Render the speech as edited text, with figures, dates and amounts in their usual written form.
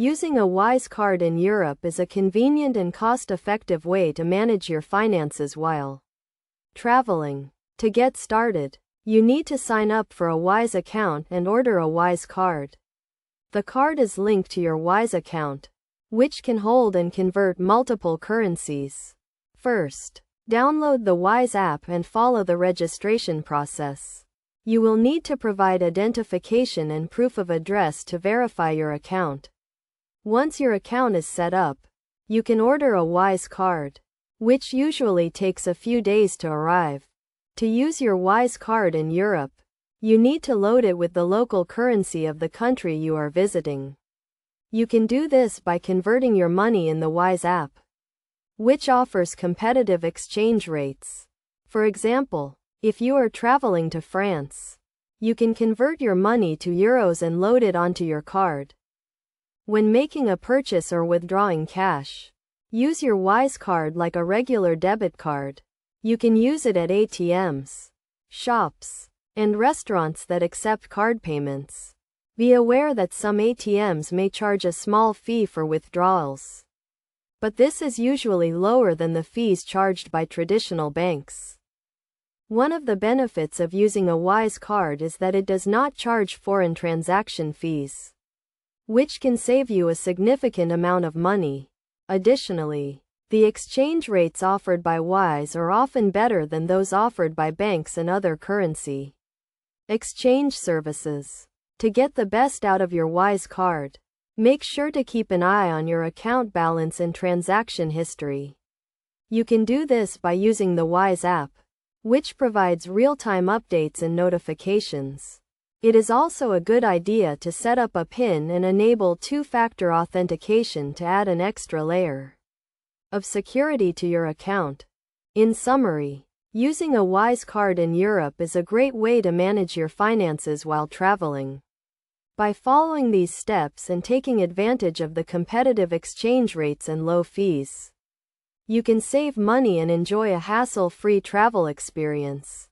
Using a Wise card in Europe is a convenient and cost-effective way to manage your finances while traveling. To get started, you need to sign up for a Wise account and order a Wise card. The card is linked to your Wise account, which can hold and convert multiple currencies. First, download the Wise app and follow the registration process. You will need to provide identification and proof of address to verify your account. Once your account is set up, you can order a Wise card, which usually takes a few days to arrive. To use your Wise card in Europe, you need to load it with the local currency of the country you are visiting. You can do this by converting your money in the Wise app, which offers competitive exchange rates. For example, if you are traveling to France, you can convert your money to euros and load it onto your card. When making a purchase or withdrawing cash, use your Wise card like a regular debit card. You can use it at ATMs, shops, and restaurants that accept card payments. Be aware that some ATMs may charge a small fee for withdrawals, but this is usually lower than the fees charged by traditional banks. One of the benefits of using a Wise card is that it does not charge foreign transaction fees, which can save you a significant amount of money. Additionally, the exchange rates offered by Wise are often better than those offered by banks and other currency exchange services. To get the best out of your Wise card, make sure to keep an eye on your account balance and transaction history. You can do this by using the Wise app, which provides real-time updates and notifications. It is also a good idea to set up a PIN and enable two-factor authentication to add an extra layer of security to your account. In summary, using a Wise card in Europe is a great way to manage your finances while traveling. By following these steps and taking advantage of the competitive exchange rates and low fees, you can save money and enjoy a hassle-free travel experience.